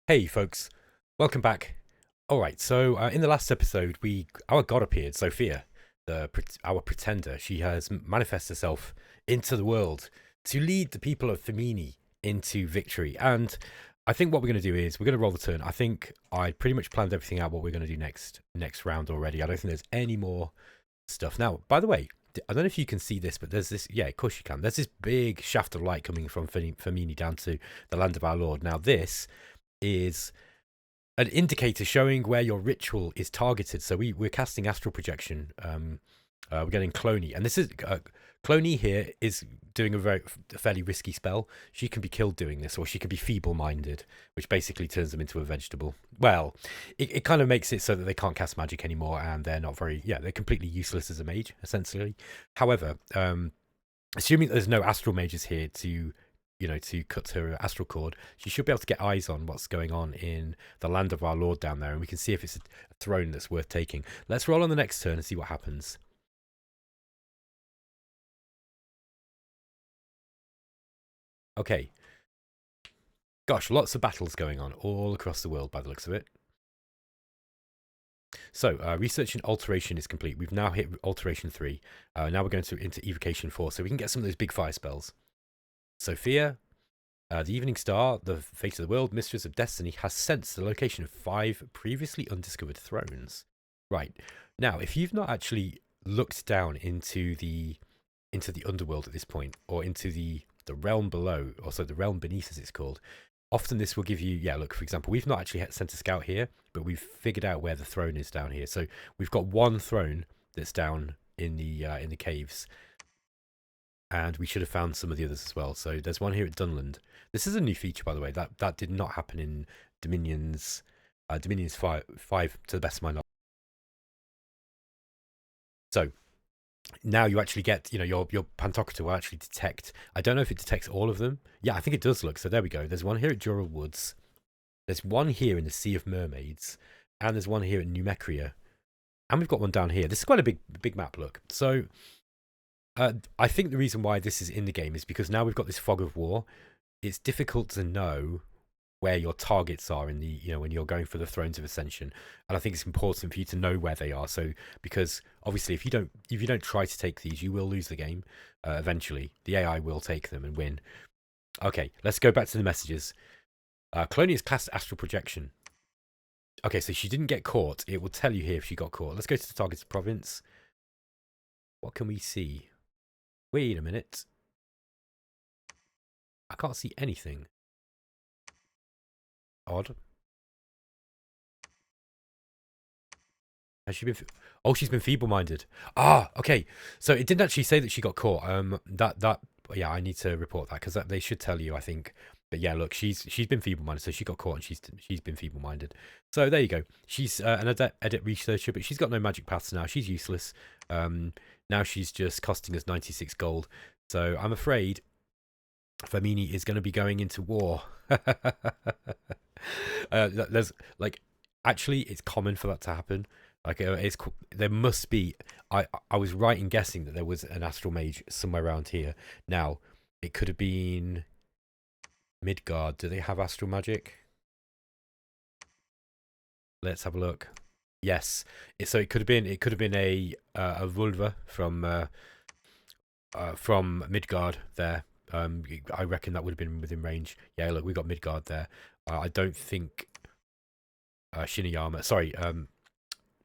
Hey folks, welcome back. All right, so in the last episode, our god appeared, Sophia, our pretender. She has manifested herself into the world to lead the people of Feminie into victory. And I think what we're going to do is we're going to roll the turn. I think I pretty much planned everything out what we're going to do next round already. I don't think there's any more stuff. Now, by the way, I don't know if you can see this, but there's this. Yeah, of course you can. There's this big shaft of light coming from Feminie down to the land of our Lord. Now, this is an indicator showing where your ritual is targeted. So we're casting astral projection. We're getting Cloney, and this is Cloney here is doing a fairly risky spell. She can be killed doing this, or she can be feeble-minded, which basically turns them into a vegetable. Well, it kind of makes it so that they can't cast magic anymore, and they're not very they're completely useless as a mage essentially. However, assuming there's no astral mages here to to cut her astral cord, she should be able to get eyes on what's going on in the land of our Lord down there, and we can see if it's a throne that's worth taking. Let's roll on the next turn and see what happens. Okay. Gosh, lots of battles going on all across the world by the looks of it. So, research and alteration is complete. We've now hit alteration 3. Now we're going into evocation 4, so we can get some of those big fire spells. Sophia, the Evening Star, the Fate of the World, Mistress of Destiny, has sensed the location of 5 previously undiscovered thrones. Right. Now, if you've not actually looked down into the underworld at this point, or into the realm below, or so the realm beneath as it's called, often this will give you, look, for example, we've not actually sent a scout here, but we've figured out where the throne is down here. So we've got one throne that's down in the caves, and we should have found some of the others as well. So there's one here at Dunland. This is a new feature, by the way. That did not happen in Dominions. Dominions 5, to the best of my knowledge. So now you actually get, your Pantokrator will actually detect. I don't know if it detects all of them. Yeah, I think it does. Look, so there we go. There's one here at Jural Woods. There's one here in the Sea of Mermaids, and there's one here at Numecria, and we've got one down here. This is quite a big map. Look, so I think the reason why this is in the game is because now we've got this fog of war. It's difficult to know where your targets are in the when you're going for the Thrones of Ascension, and I think it's important for you to know where they are. So because obviously if you don't try to take these, you will lose the game eventually. The AI will take them and win. Okay, let's go back to the messages. Clonie is classed astral projection. Okay, so she didn't get caught. It will tell you here if she got caught. Let's go to the targeted province. What can we see? Wait a minute. I can't see anything. Odd. Has she been? Oh, she's been feeble-minded. Ah, okay. So it didn't actually say that she got caught. Yeah, I need to report that because they should tell you, I think. But yeah, look, she's been feeble-minded, so she got caught and she's been feeble-minded. So there you go. She's an edit researcher, but she's got no magic paths now. She's useless. Now she's just costing us 96 gold. So I'm afraid Feminie is going to be going into war. There's actually, it's common for that to happen. There must be. I was right in guessing that there was an astral mage somewhere around here. Now it could have been Midgard. Do they have astral magic? Let's have a look. Yes. So it could have been a vulva from Midgard there. I reckon that would have been within range. Yeah, look, we got Midgard there. I don't think Shiniyama. Sorry,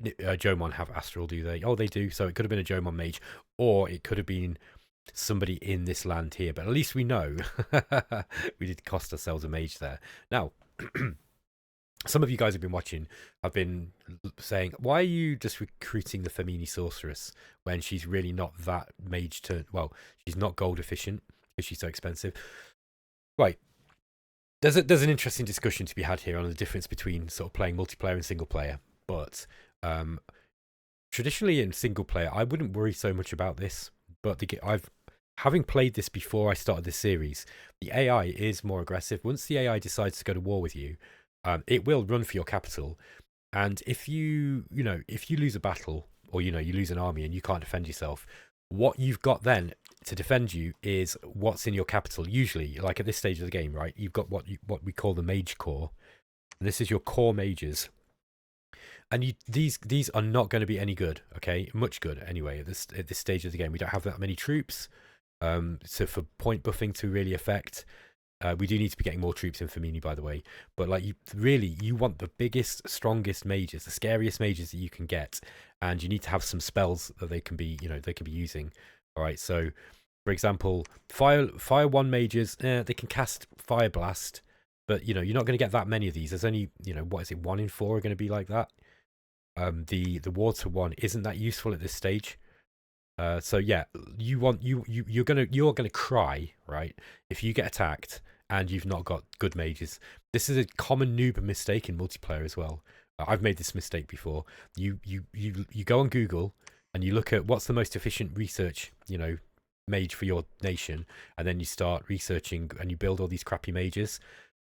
Jomon have astral, do they? Oh, they do. So it could have been a Jomon mage, or it could have been somebody in this land here. But at least we know we did cost ourselves a mage there. Now, some of you guys have been watching. I've been saying, why are you just recruiting the Feminie sorceress when she's really not that mage turn? Well, she's not gold efficient because she's so expensive. Right. There's an interesting discussion to be had here on the difference between sort of playing multiplayer and single player. But traditionally in single player, I wouldn't worry so much about this. But having played this before I started this series, the AI is more aggressive. Once the AI decides to go to war with you, it will run for your capital. And if you lose a battle, or you lose an army and you can't defend yourself, what you've got then to defend you is what's in your capital. Usually, like at this stage of the game, right? You've got what we call the Mage Core, And this is your core mages. And these are not going to be any good, okay? Much good anyway at this stage of the game. We don't have that many troops, so for point buffing to really affect, we do need to be getting more troops in Feminie, by the way. But like, you want the biggest, strongest mages, the scariest mages that you can get, and you need to have some spells that they can be, they can be using. All right, so for example, fire 1 mages, they can cast Fire Blast, but you're not going to get that many of these. There's only, what is it, 1 in 4 are going to be like that. The water one isn't that useful at this stage. So yeah, you're gonna cry, right, if you get attacked and you've not got good mages. This is a common noob mistake in multiplayer as well. I've made this mistake before. You go on Google and you look at what's the most efficient research, mage for your nation, and then you start researching and you build all these crappy mages.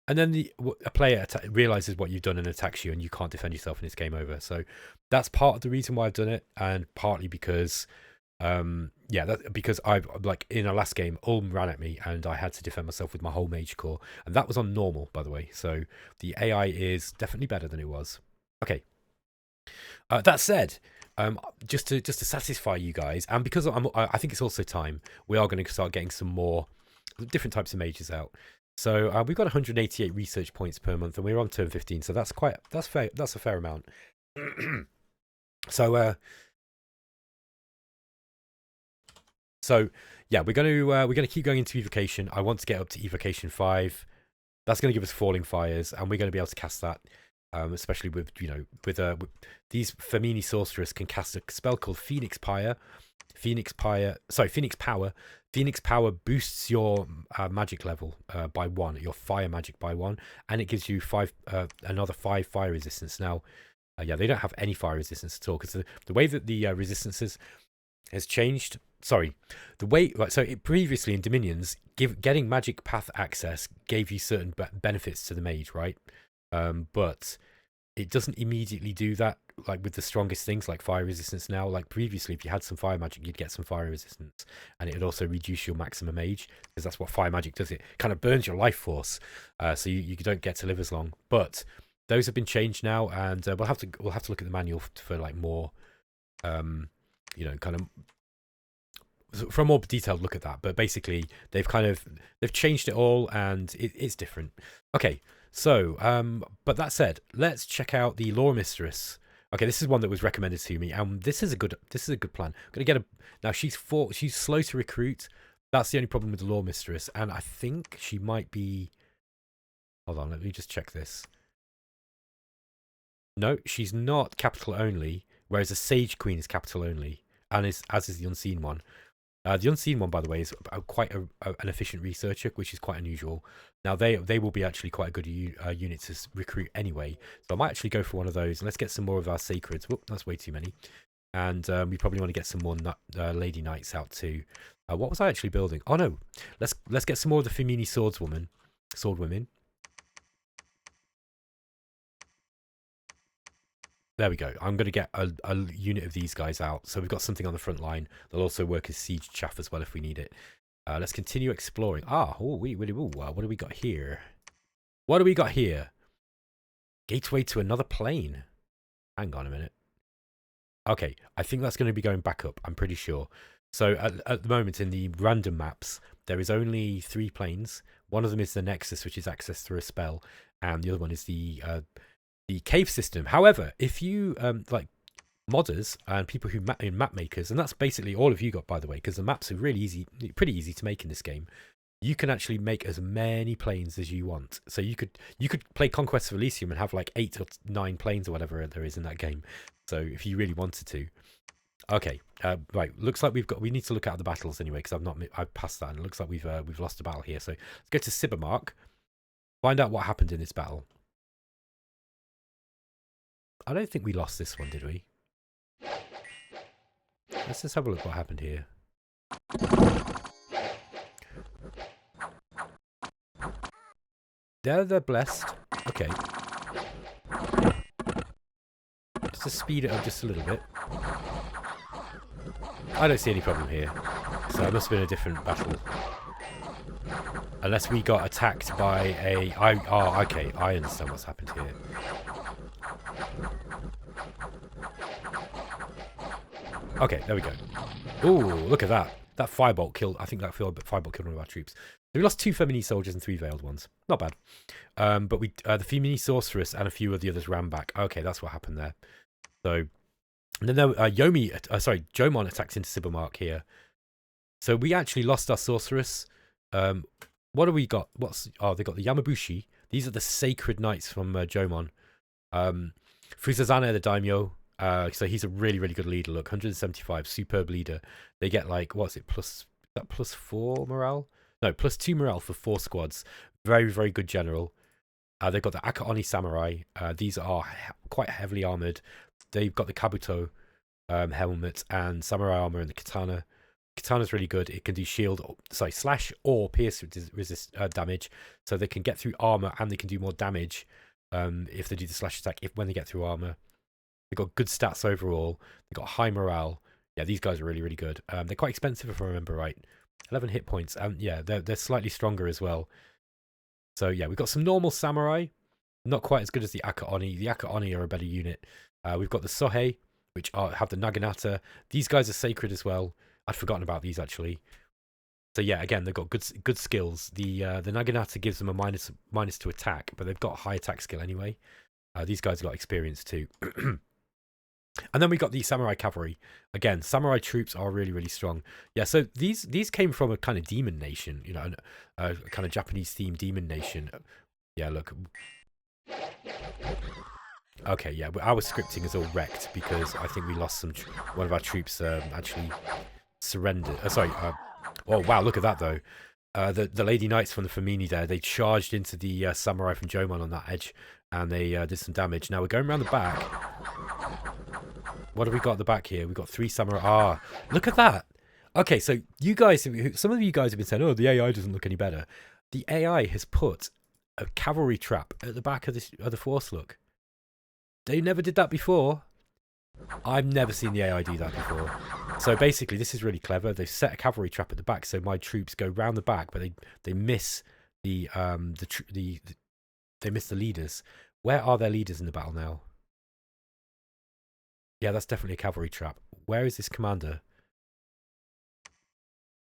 And then a player realizes what you've done and attacks you, and you can't defend yourself, and it's game over. So that's part of the reason why I've done it, and partly because, because I've, like, in our last game, Ulm ran at me, and I had to defend myself with my whole mage core, and that was on normal, by the way. So the AI is definitely better than it was. Okay. That said, just to satisfy you guys, and because I think it's also time, we are going to start getting some more different types of mages out. So we've got 188 research points per month, and we're on turn 15. So that's fair. That's a fair amount. So yeah, we're gonna keep going into evocation. I want to get up to evocation 5. That's going to give us falling fires, and we're going to be able to cast that. Especially with these Feminie sorcerers can cast a spell called Phoenix Power. Phoenix Power boosts your magic level by 1, your fire magic by 1, and it gives you another 5 fire resistance. Now, yeah, they don't have any fire resistance at all, because the way that the resistances has changed. Sorry, the way, so previously in Dominions, getting magic path access gave you certain benefits to the mage, right? But it doesn't immediately do that, like with the strongest things like fire resistance now. Like previously, if you had some fire magic, you'd get some fire resistance, and it would also reduce your maximum mage, because that's what fire magic does. It kind of burns your life force, so you don't get to live as long. But those have been changed now, and we'll have to look at the manual for like more, kind of for a more detailed look at that. But basically, they've changed it all, and it's different. Okay. So, but that said, let's check out the Lore Mistress. Okay, this is one that was recommended to me, and this is a good plan. I'm gonna get now. She's slow to recruit. That's the only problem with the Lore Mistress, and I think she might be. Hold on, let me just check this. No, she's not capital only, whereas a Sage Queen is capital only, and as is the Unseen one. The Unseen one, by the way, is quite an efficient researcher, which is quite unusual. Now, they will be actually quite a good unit to recruit anyway. So I might actually go for one of those. And let's get some more of our Sacreds. Whoop, that's way too many. And we probably want to get some more Lady Knights out too. What was I actually building? Oh, no. Let's get some more of the Feminie Swordwomen. There we go. I'm going to get a unit of these guys out. So we've got something on the front line. They'll also work as siege chaff as well if we need it. Let's continue exploring. What do we got here? What do we got here? Gateway to another plane. Hang on a minute. Okay, I think that's going to be going back up. I'm pretty sure. So at the moment in the random maps, there is only 3 planes. One of them is the Nexus, which is accessed through a spell. And the other one is the cave system. However, if you like modders and people who map makers, and that's basically all of you got, by the way, because the maps are really pretty easy to make in this game. You can actually make as many planes as you want. So you could play Conquest of Elysium and have like 8 or 9 planes or whatever there is in that game. So if you really wanted to. Okay, right. Looks like we need to look at the battles anyway, because I've passed that, and it looks like we've lost a battle here. So let's go to Cybermark, find out what happened in this battle. I don't think we lost this one, did we? Let's just have a look what happened here. They're blessed. Okay. Just to speed it up just a little bit. I don't see any problem here. So it must have been a different battle. Unless we got attacked by a... Oh, okay, I understand what's happened here. Okay, there we go. Ooh, look at that. That firebolt killed... I think that firebolt killed one of our troops. So we lost 2 Feminie soldiers and 3 veiled ones. Not bad. But we the Feminie sorceress and a few of the others ran back. Okay, that's what happened there. So... And then Jomon attacks into Sibelmark here. So we actually lost our sorceress. What do we got? They got the Yamabushi. These are the sacred knights from Jomon. Fusazane, the daimyo. So he's a really, really good leader. Look, 175, superb leader. They get like, what's it, plus 4 morale? No, plus 2 morale for 4 squads. Very, very good general. They've got the Akaoni samurai. These are quite heavily armored. They've got the Kabuto helmet and samurai armor and the katana. Katana's really good. It can do slash or pierce resist damage, so they can get through armor and they can do more damage if they do the slash attack. When they get through armor, they've got good stats overall. They've got high morale. Yeah, these guys are really, really good. They're quite expensive if I remember right. 11 hit points. Yeah, they're slightly stronger as well. So yeah, we've got some normal samurai, not quite as good as the Akaoni. The Akaoni are a better unit. We've got the Sohei, which have the Naginata. These guys are sacred as well. I'd forgotten about these actually. So yeah, again, they've got good skills. The Naginata gives them a minus to attack, but they've got high attack skill anyway. These guys have got experience too. And then we got the Samurai Cavalry. Again, Samurai troops are really, really strong. Yeah, so these came from a kind of demon nation, you know, a kind of Japanese themed demon nation. Yeah, look. Okay, yeah, our scripting is all wrecked because I think we lost one of our troops actually surrendered. Oh wow, look at that though. The Lady Knights from the Feminie there, they charged into the samurai from Jomon on that edge, and they did some damage. Now we're going around the back. What have we got at the back here? We've got 3 samurai. Ah, look at that. Okay, so you guys, some of you guys have been saying, oh, the AI doesn't look any better. The AI has put a cavalry trap at the back of the force. Look, they never did that before. I've never seen the AI do that before. So basically, this is really clever. They've set a cavalry trap at the back, so my troops go round the back, but they miss they miss the leaders. Where are their leaders in the battle now? Yeah, that's definitely a cavalry trap. Where is this commander?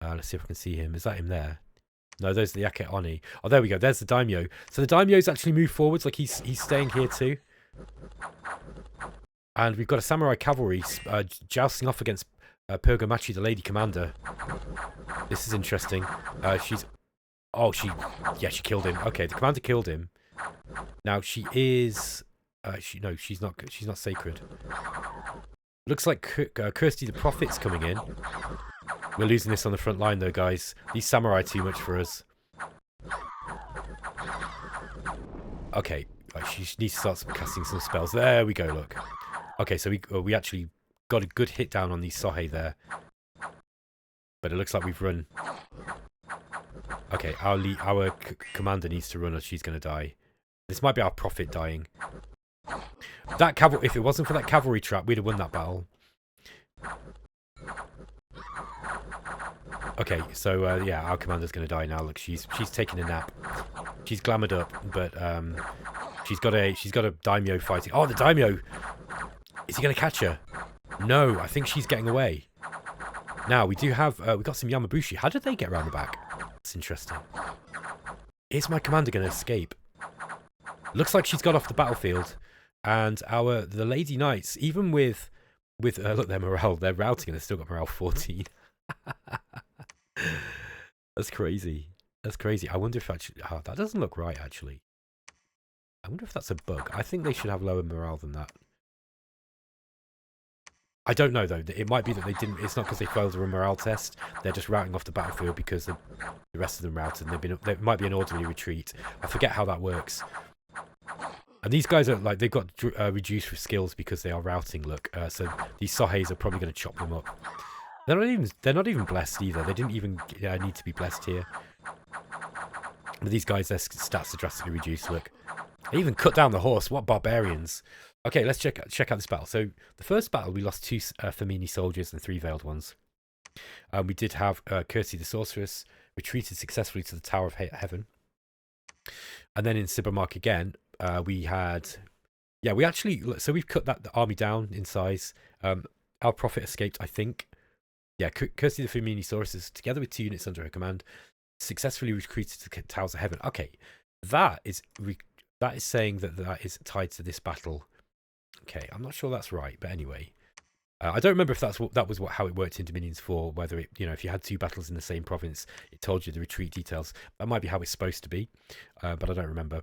Let's see if I can see him. Is that him there? No, those are the Ake Oni. Oh, there we go. There's the daimyo. So the daimyo's actually moved forwards, like he's staying here too. And we've got a samurai cavalry jousting off against Purgomachi, the lady commander. This is interesting. She killed him. Okay, the commander killed him. Now she is. She's not sacred. Looks like Kirsty the Prophet's coming in. We're losing this on the front line though, guys. These samurai are too much for us. Okay, she needs to start casting some spells. There we go. Look. Okay, so we actually got a good hit down on the Sohei there, but it looks like we've run. Okay, our commander needs to run or she's going to die. This might be our prophet dying. That cavalry, if it wasn't for that cavalry trap, we'd have won that battle. Okay, so yeah, our commander's going to die now. Look, she's taking a nap. She's glamoured up, but she's got a daimyo fighting. Oh, the daimyo! Is he going to catch her? No, I think she's getting away. Now we do have we got some Yamabushi. How did they get around the back? That's interesting. Is my commander going to escape? Looks like she's got off the battlefield, and the Lady Knights, even with look, their morale, they're routing and they've still got morale 14. That's crazy. That's crazy. I wonder if actually that doesn't look right. Actually, I wonder if that's a bug. I think they should have lower morale than that. I don't know though. It might be that they didn't. It's not because they failed a morale test. They're just routing off the battlefield because the rest of them routed. And there might be an orderly retreat. I forget how that works. And these guys are like they've got reduced for skills because they are routing. Look, so these Soheis are probably going to chop them up. They're not even blessed either. They didn't even need to be blessed here. But these guys, their stats are drastically reduced. Look, they even cut down the horse. What barbarians! Okay, let's check out this battle. So the first battle, we lost 2 Feminie soldiers and 3 veiled ones. We did have Kirsty the sorceress. retreated successfully to the Tower of Heaven. And then in Cybermark again, we had, yeah, we actually, so we've cut the army down in size. Our prophet escaped, I think. Yeah, Kirsty the Feminie Sauruses, together with 2 units under her command, successfully retreated to the Towers of Heaven. Okay, that is saying that is tied to this battle. Okay, I'm not sure that's right, but anyway. I don't remember if that was how it worked in Dominions 4, whether it, if you had 2 battles in the same province, it told you the retreat details. That might be how it's supposed to be, but I don't remember.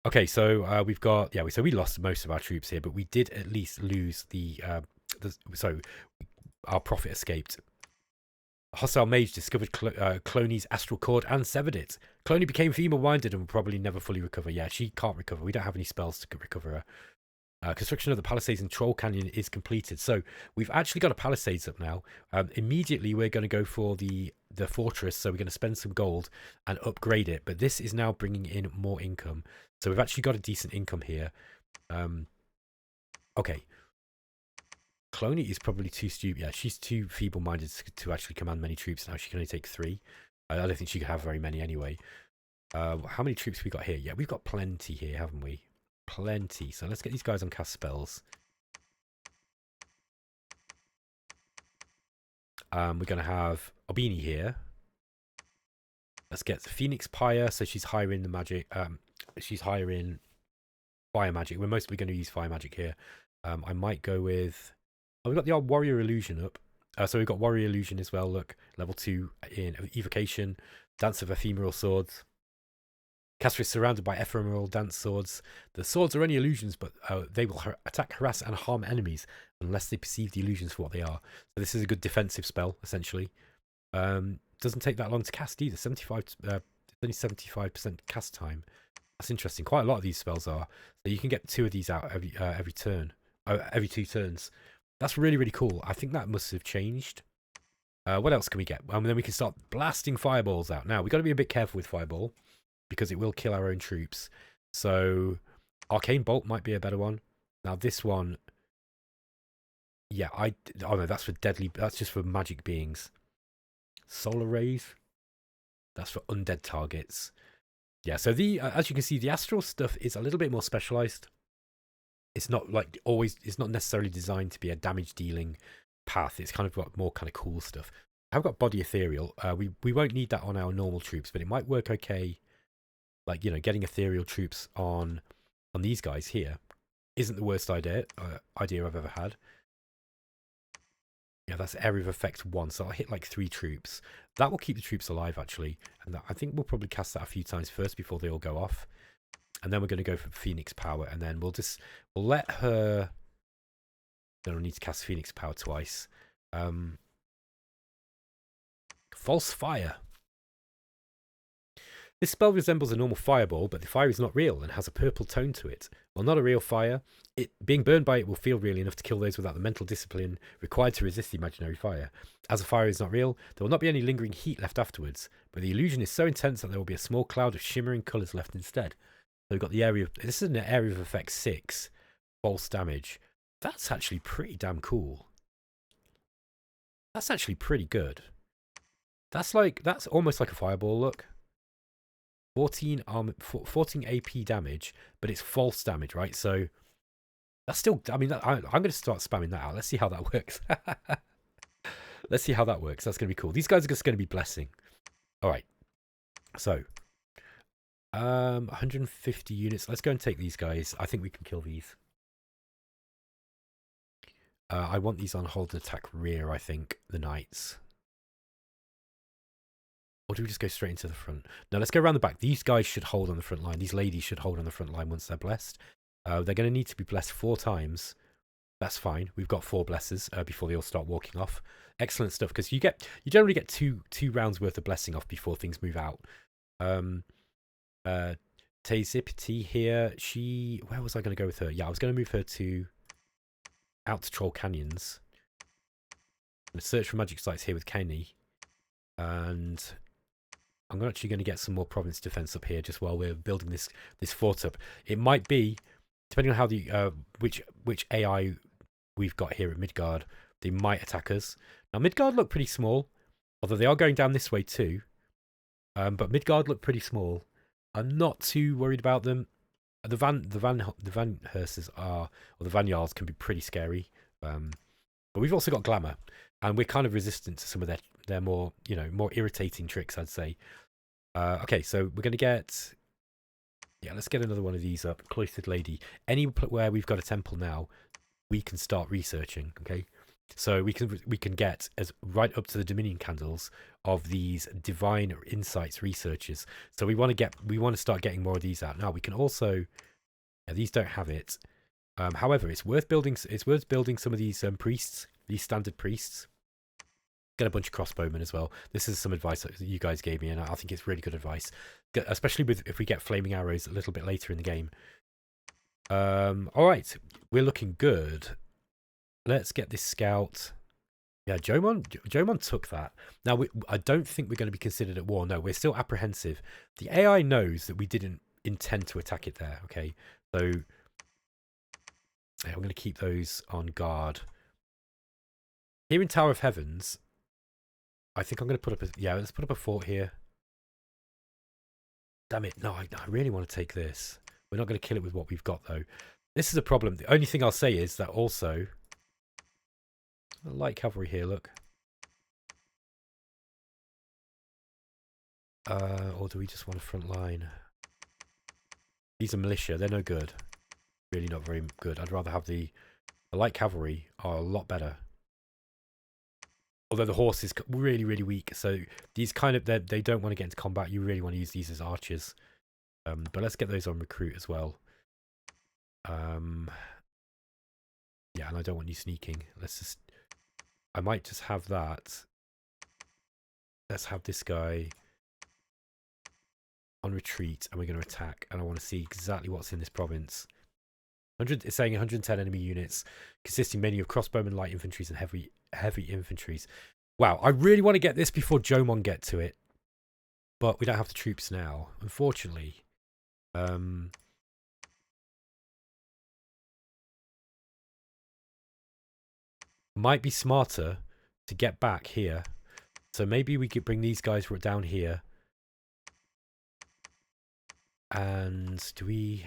Okay, so we've got, so we lost most of our troops here, but we did at least lose so our prophet escaped. A hostile mage discovered Cloney's astral cord and severed it. Cloney became feeble-minded and will probably never fully recover. Yeah, she can't recover. We don't have any spells to recover her. Construction of the Palisades in Troll Canyon is completed. So we've actually got a Palisades up now. Immediately we're going to go for the fortress. So we're going to spend some gold and upgrade it. But this is now bringing in more income. So we've actually got a decent income here. Okay. Cloney is probably too stupid. Yeah, she's too feeble-minded to actually command many troops now. She can only take 3. I don't think she could have very many anyway. How many troops we got here? Yeah, we've got plenty here, haven't we? Plenty. So let's get these guys on cast spells. We're going to have Obini here. Let's get Phoenix Pyre. So she's higher in the magic. She's higher in fire magic. We're mostly going to use fire magic here. I might go with... Oh, we've got the old Warrior Illusion up. So we've got Warrior Illusion as well. Look, level 2 in Evocation. Dance of Ephemeral Swords. Caster is surrounded by ephemeral dance swords. The swords are only illusions, but they will attack, harass, and harm enemies unless they perceive the illusions for what they are. So this is a good defensive spell, essentially. Doesn't take that long to cast either. 75% cast time. That's interesting. Quite a lot of these spells are. So you can get 2 of these out every turn, every 2 turns. That's really, really cool. I think that must have changed. What else can we get? Then we can start blasting fireballs out. Now, we've got to be a bit careful with fireball, because it will kill our own troops. So Arcane Bolt might be a better one. Now this one, yeah, oh no, that's for deadly, that's just for magic beings. Solar Rays, that's for undead targets. Yeah, so as you can see, the astral stuff is a little bit more specialized. It's not like it's not necessarily designed to be a damage dealing path. It's kind of got more kind of cool stuff. I've got Body Ethereal. We won't need that on our normal troops, but it might work okay. Like, getting ethereal troops on these guys here isn't the worst idea I've ever had. Yeah, that's area of effect 1, so I'll hit like 3 troops. That will keep the troops alive, actually. And I think we'll probably cast that a few times first before they all go off. And then we're going to go for Phoenix Power, and then we'll let her... Then we'll need to cast Phoenix Power twice. False Fire. This spell resembles a normal fireball, but the fire is not real and has a purple tone to it. While not a real fire, being burned by it will feel real enough to kill those without the mental discipline required to resist the imaginary fire. As a fire is not real, there will not be any lingering heat left afterwards, but the illusion is so intense that there will be a small cloud of shimmering colours left instead. So we've got the area of... This is an area of effect 6, false damage. That's actually pretty damn cool. That's actually pretty good. That's almost like a fireball, look. 14 AP damage, but it's false damage, right? So that's still, I mean, I'm going to start spamming that out. Let's see how that works. Let's see how that works. That's going to be cool. These guys are just going to be blessing. All right. So 150 units. Let's go and take these guys. I think we can kill these. I want these on hold and attack rear, I think, the knights. Or do we just go straight into the front? No, let's go around the back. These guys should hold on the front line. These ladies should hold on the front line once they're blessed. They're going to need to be blessed 4 times. That's fine. We've got 4 blesses before they all start walking off. Excellent stuff, because you generally get two rounds worth of blessing off before things move out. Tazipity here. Where was I going to go with her? Yeah, I was going to move her out to Troll Canyons. I'm going to search for magic sites here with Kenny. And I'm actually going to get some more province defense up here just while we're building this fort up. It might be, depending on how the which AI we've got here at Midgard, they might attack us. Now Midgard look pretty small, although they are going down this way too. But Midgard look pretty small. I'm not too worried about them. The Van Hearses are, or the Van Jarls can be pretty scary. But we've also got glamour, and we're kind of resistant to some of their more, more irritating tricks, I'd say. Okay, so we're gonna get, yeah, let's get another one of these up. Cloistered Lady. Anywhere we've got a temple now, we can start researching. Okay, so we can get as right up to the Dominion candles of these divine insights researchers. So we want to start getting more of these out. Now we can also, yeah, these don't have it. However, it's worth building some of these priests, these standard priests. Get a bunch of crossbowmen as well. This is some advice that you guys gave me, and I think it's really good advice, especially if we get flaming arrows a little bit later in the game. All right, we're looking good. Let's get this scout. Yeah, Jomon took that. Now, I don't think we're going to be considered at war. No, we're still apprehensive. The AI knows that we didn't intend to attack it there, okay? So, yeah, we're going to keep those on guard. Here in Tower of Heavens, I think I'm going to put up a... Yeah, let's put up a fort here. Damn it. No, I really want to take this. We're not going to kill it with what we've got, though. This is a problem. The only thing I'll say is that also... light cavalry here, look. Or do we just want a front line? These are militia. They're no good. Really not very good. I'd rather have the light cavalry are a lot better. Although the horse is really, really weak. So these kind of, they don't want to get into combat. You really want to use these as archers. But let's get those on recruit as well. Yeah, and I don't want you sneaking. I might just have that. Let's have this guy on retreat, and we're going to attack. And I want to see exactly what's in this province. It's saying 110 enemy units, consisting mainly of crossbowmen, light infantries, and heavy infantries. Wow, I really want to get this before Jomon get to it, but we don't have the troops now, unfortunately. Might be smarter to get back here. So maybe we could bring these guys down here. And do we...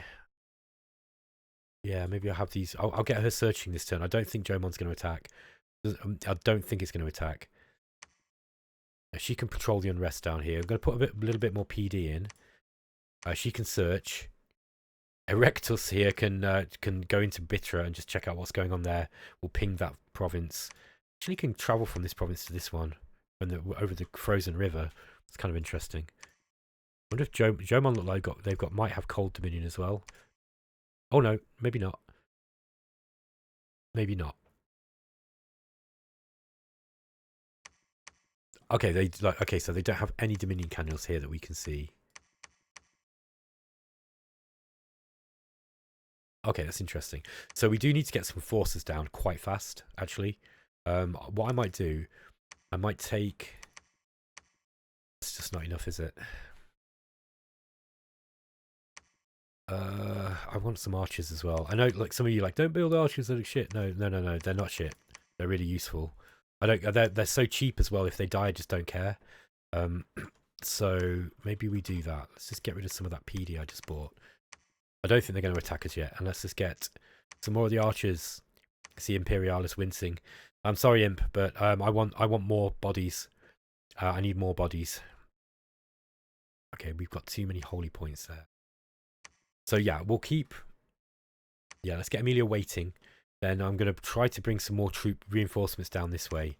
Yeah, maybe I'll have these... I'll get her searching this turn. I don't think Jomon's going to attack. I don't think it's going to attack. She can patrol the unrest down here. I'm going to put a little bit more PD in. She can search. Erectus here can go into Bitra and just check out what's going on there. We'll ping that province. Actually, can travel from this province to this one over the frozen river. It's kind of interesting. I wonder if Jomon look like might have cold dominion as well. Oh no, maybe not. Maybe not. Okay, okay, so they don't have any dominion candles here that we can see. Okay, that's interesting. So we do need to get some forces down quite fast, actually. What I might do, I might take... It's just not enough, is it? I want some archers as well. I know, like, some of you like, don't build archers that are shit. No, they're not shit. They're really useful. They're so cheap as well. If they die, I just don't care. So maybe we do that. Let's just get rid of some of that PD I just bought. I don't think they're going to attack us yet. And let's just get some more of the archers. See Imperialis wincing. I'm sorry, Imp, but I want more bodies. I need more bodies. Okay, we've got too many holy points there. So yeah, we'll keep... Yeah, let's get Amelia waiting. Then I'm going to try to bring some more troop reinforcements down this way.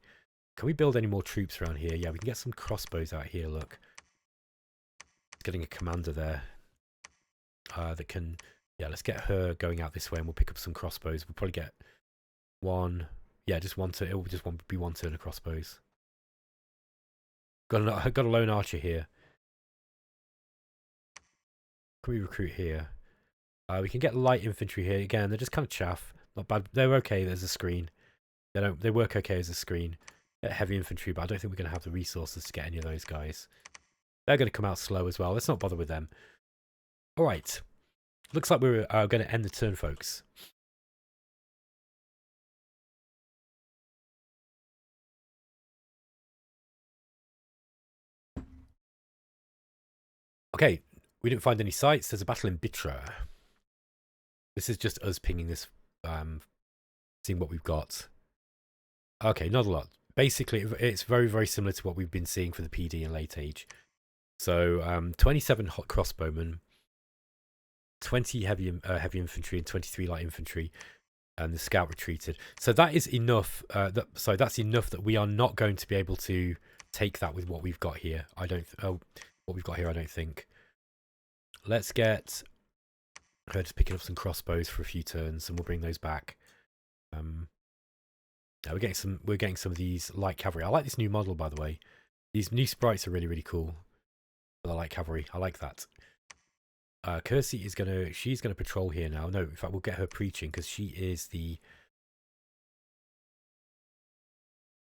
Can we build any more troops around here? Yeah, we can get some crossbows out here, look. Getting a commander there. That can... Yeah, let's get her going out this way and we'll pick up some crossbows. We'll probably get one... Yeah, just one turn. It will just be one turn of crossbows. Got a lone archer here. Can we recruit here? We can get light infantry here. Again, they're just kind of chaff. Not bad. They're okay as a screen. They work okay as a screen. Get heavy infantry, but I don't think we're going to have the resources to get any of those guys. They're going to come out slow as well. Let's not bother with them. All right. Looks like we're going to end the turn, folks. Okay, we didn't find any sites. There's a battle in Bitra. This is just us pinging this, seeing what we've got. Okay, not a lot. Basically, it's very, very similar to what we've been seeing for the PD in late age. So 27 hot crossbowmen, 20 heavy infantry, and 23 light infantry, and the scout retreated. So that is enough. That's enough that we are not going to be able to take that with what we've got here. I don't. What we've got here, I don't think. Let's get her just picking up some crossbows for a few turns, and we'll bring those back. We're getting some of these light cavalry. I like this new model, by the way. These new sprites are really, really cool. The light cavalry, I like that. Kersey is she's gonna patrol here now. No, in fact, we'll get her preaching because she is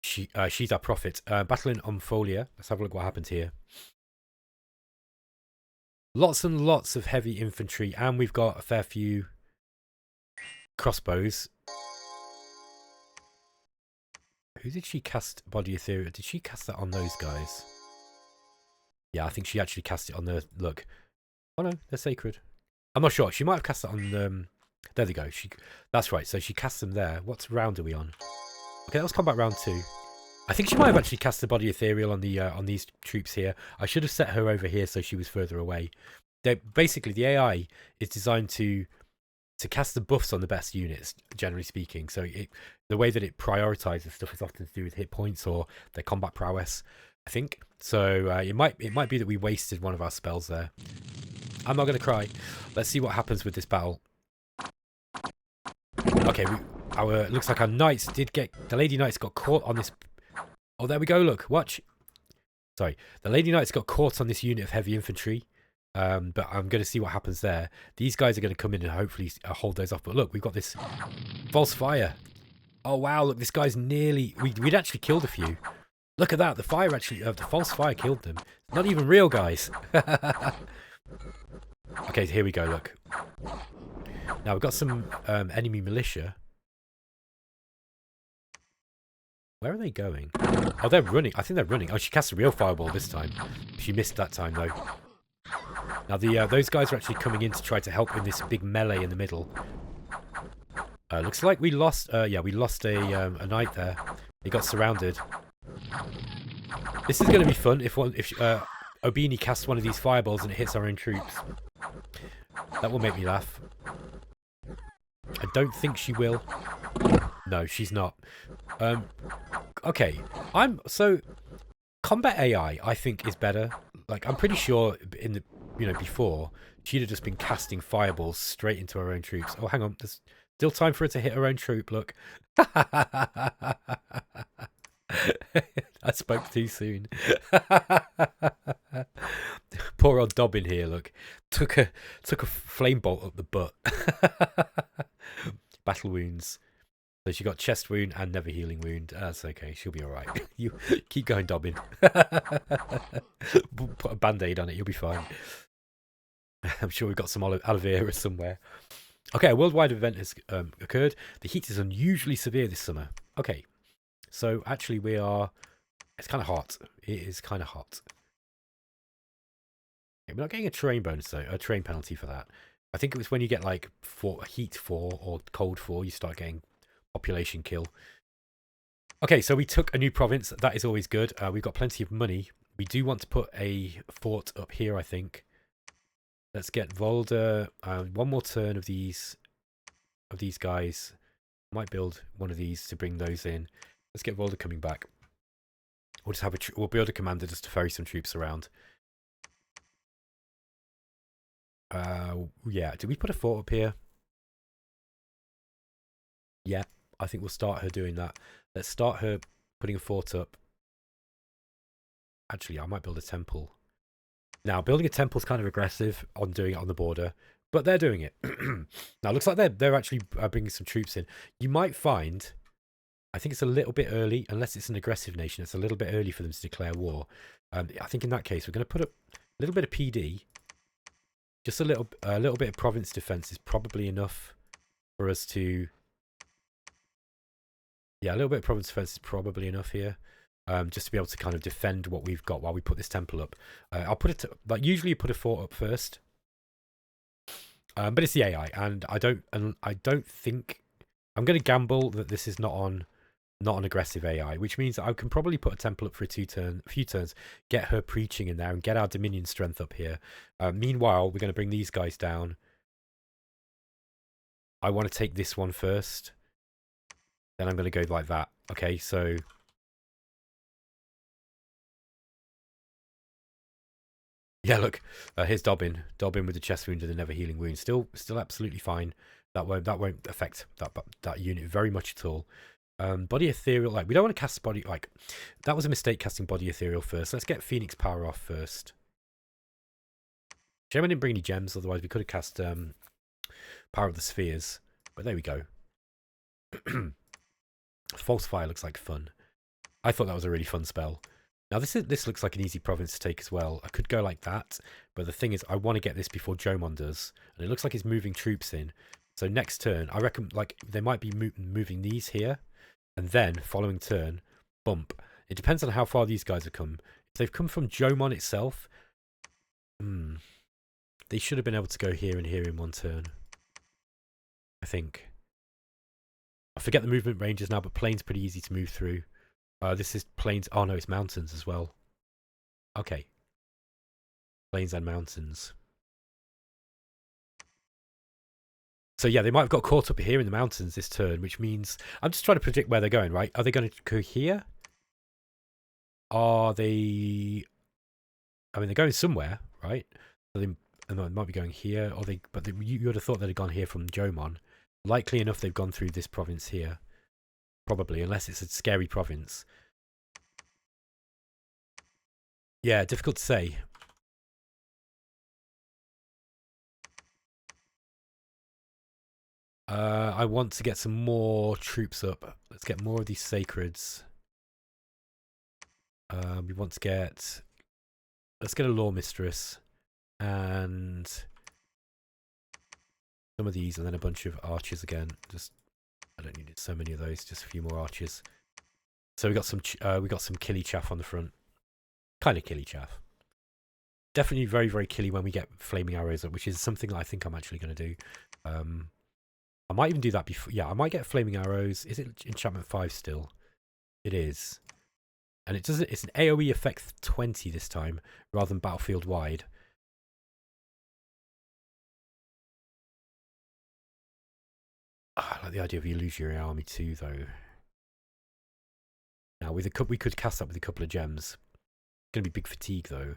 she's our prophet. Battle in Ompholia. Let's have a look what happened here. Lots and lots of heavy infantry, and we've got a fair few crossbows. Who did she cast Body Ethereal? Did she cast that on those guys? Yeah, I think she actually cast it on the... Look. Oh no, they're sacred. I'm not sure. She might have cast it on... there they go. That's right. So she cast them there. What round are we on? Okay, let's combat round 2. I think she might have actually cast the Body Ethereal on the on these troops here. I should have set her over here so she was further away. Basically, the AI is designed to cast the buffs on the best units, generally speaking. So the way that it prioritizes stuff is often to do with hit points or their combat prowess, I think. So it might be that we wasted one of our spells there. I'm not going to cry. Let's see what happens with this battle. Okay, looks like our knights did get... The Lady Knights got caught on this... Oh, there we go, look, watch. Sorry, the Lady Knights got caught on this unit of heavy infantry. But I'm going to see what happens there. These guys are going to come in and hopefully hold those off. But look, we've got this false fire. Oh wow, look, this guy's nearly... We'd actually killed a few. Look at that, the fire actually... the false fire killed them. Not even real, guys. Okay, here we go, look. Now, we've got some enemy militia. Where are they going? Oh, they're running. I think they're running. Oh, she cast a real fireball this time. She missed that time, though. Now, those guys are actually coming in to try to help in this big melee in the middle. Looks like we lost... yeah, we lost a knight there. He got surrounded. This is going to be fun if Obini casts one of these fireballs and it hits our own troops. That will make me laugh. I don't think she will. No, she's not. Okay, so combat AI I think is better. Like, I'm pretty sure in the before she'd have just been casting fireballs straight into her own troops. Oh, hang on, there's still time for her to hit her own troop. Look. I spoke too soon. Poor old Dobbin here, look. Took a flame bolt up the butt. Battle wounds. So she got chest wound and never healing wound. That's okay, she'll be alright. You keep going, Dobbin. Put a band-aid on it, you'll be fine. I'm sure we've got some aloe vera somewhere. Okay, a worldwide event has occurred. The heat is unusually severe this summer. Okay. So actually it's kind of hot. It is kind of hot. Okay, we're not getting a terrain bonus though, a terrain penalty for that. I think it was when you get like heat 4 or cold 4, you start getting population kill. Okay, so we took a new province. That is always good. We've got plenty of money. We do want to put a fort up here, I think. Let's get Volder. One more turn of these guys. Might build one of these to bring those in. Let's get Volder coming back. We'll just have we'll build a commander just to ferry some troops around. Yeah. Did we put a fort up here? Yeah. I think we'll start her doing that. Let's start her putting a fort up. Actually, I might build a temple. Now, building a temple is kind of aggressive on doing it on the border, but they're doing it. Now, it looks like they're actually bringing some troops in. You might find, I think it's a little bit early, unless it's an aggressive nation, it's a little bit early for them to declare war. I think in that case, we're going to put up a little bit of PD. Just a little bit of province defense is probably enough for us to... Yeah, a little bit of province defense is probably enough here. just to be able to kind of defend what we've got while we put this temple up. I'll put it like usually you put a fort up first, but it's the AI, and I don't think I'm going to gamble that this is not on aggressive AI, which means that I can probably put a temple up for a few turns, get her preaching in there, and get our Dominion strength up here. Meanwhile, we're going to bring these guys down. I want to take this one first. Then I'm going to go like that. Okay, so... Yeah, look, here's Dobbin. Dobbin with the chest wound and the never healing wound. Still absolutely fine. That won't affect that unit very much at all. Body ethereal, like we don't want to cast body, like that was a mistake casting body ethereal first. Let's get Phoenix power off first. Shame I didn't bring any gems, otherwise we could have cast power of the spheres. But there we go. False fire looks like fun. I thought that was a really fun spell. Now this looks like an easy province to take as well. I could go like that, but the thing is I want to get this before Jomon does, and it looks like it's moving troops in. So next turn, I reckon like they might be moving these here, and then following turn, bump. It depends on how far these guys have come. If they've come from Jomon itself, they should have been able to go here and here in one turn. I think. I forget the movement ranges now, but plains pretty easy to move through. This is plains. Oh no, it's mountains as well. Okay. Plains and mountains. So yeah, they might have got caught up here in the mountains this turn, which means I'm just trying to predict where they're going, right? Are they going to go here? Are they... I mean, they're going somewhere, right? So they might be going here, or you would have thought they'd have gone here from Jomon. Likely enough, they've gone through this province here. Probably, unless it's a scary province. Yeah, difficult to say. I want to get some more troops up. Let's get more of these sacreds. We want to get... Let's get a law mistress. And... some of these, and then a bunch of archers again. Just... I don't need so many of those, just a few more archers. So we got some killy chaff on the front. Kind of killy chaff. Definitely very, very killy when we get flaming arrows up, which is something that I think I'm actually going to do. I might even do that before. Yeah, I might get flaming arrows. Is it enchantment 5 still? It is. And it's an AoE effect 20 this time, rather than battlefield wide. I like the idea of illusionary army too, though. Now we could cast that with a couple of gems. It's gonna be big fatigue though.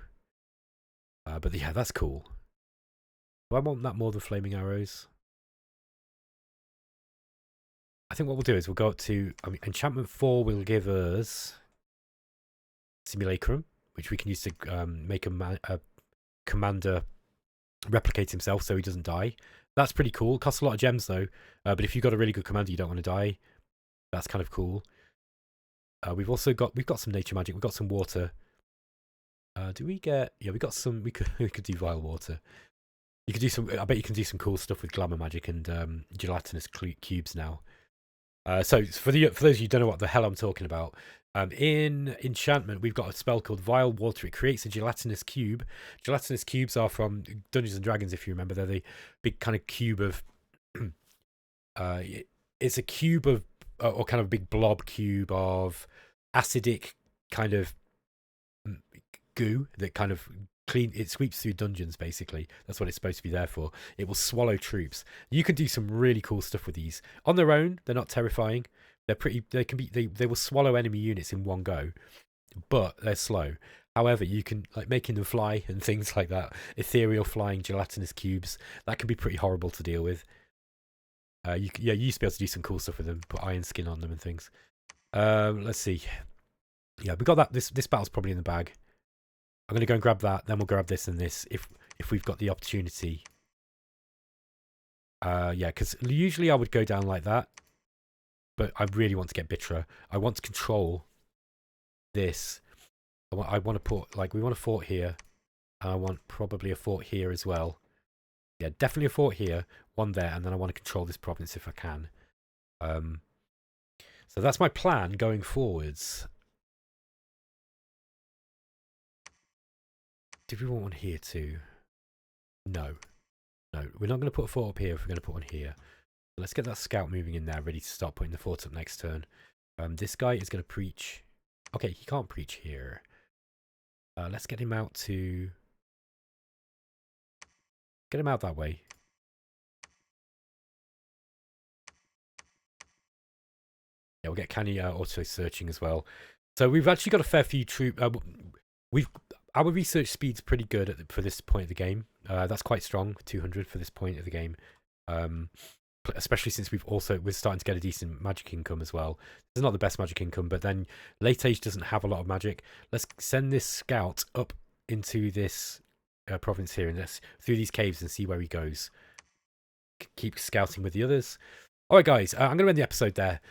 But yeah, that's cool. Do I want that more than flaming arrows? I think what we'll do is we'll go up to... I mean, enchantment 4 will give us simulacrum, which we can use to make a commander replicate himself so he doesn't die. That's pretty cool. Costs a lot of gems though. But if you've got a really good commander, you don't want to die. That's kind of cool. We've got some nature magic. We've got some water. Do we get? Yeah, we got some. We could do vile water. You could do some. I bet you can do some cool stuff with glamour magic and gelatinous cubes now. So for those of you who don't know what the hell I'm talking about, in enchantment we've got a spell called Vile Water. It creates a gelatinous cube. Gelatinous cubes are from Dungeons and Dragons, if you remember. They're the big kind of cube of it's a cube of or kind of a big blob cube of acidic kind of goo that kind of it sweeps through dungeons. Basically, that's what it's supposed to be there for. It will swallow troops. You can do some really cool stuff with these on their own. They're not terrifying. They will swallow enemy units in one go, but they're slow. However, you can, like, making them fly and things like that, ethereal flying gelatinous cubes, that can be pretty horrible to deal with. You used to be able to do some cool stuff with them, put iron skin on them and things. Let's see. Yeah, we got that. This battle's probably in the bag. I'm gonna go and grab that, then we'll grab this and this if we've got the opportunity. Yeah, because usually I would go down like that, but I really want to get Bitra. I want to control this. I want to put, like, we want a fort here. I want probably a fort here as well. Yeah, definitely a fort here, one there, and then I want to control this province if I can. So that's my plan going forwards. did we want one here too? No. No, we're not going to put a fort up here if we're going to put one here. Let's get that scout moving in there, ready to start putting the fort up next turn. This guy is going to preach. Okay, he can't preach here. Let's get him out to... Get him out that way. Yeah, we'll get Canny auto searching as well. So we've actually got a fair few troops. Our research speed's pretty good for this point of the game. That's quite strong, 200 for this point of the game. Especially since we're starting to get a decent magic income as well. It's not the best magic income, but then late age doesn't have a lot of magic. Let's send this scout up into this province here and let's through these caves and see where he goes. Keep scouting with the others. All right, guys, I'm going to end the episode there.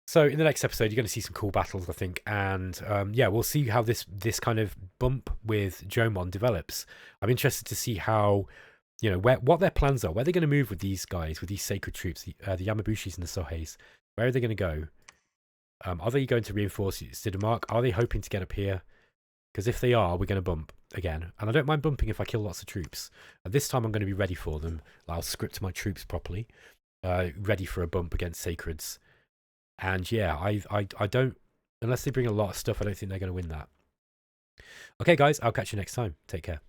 So in the next episode, you're going to see some cool battles, I think, and yeah, we'll see how this kind of bump with Jomon develops. I'm interested to see how, you know, what their plans are, where they're going to move with these guys, with these sacred troops, the Yamabushis and the Soheis. Where are they going to go? Are they going to reinforce Sidamark? Are they hoping to get up here? Because if they are, we're going to bump again. And I don't mind bumping if I kill lots of troops. This time I'm going to be ready for them. I'll script my troops properly, ready for a bump against Sacreds. And yeah, I don't, unless they bring a lot of stuff, I don't think they're going to win that. Okay, guys, I'll catch you next time. Take care.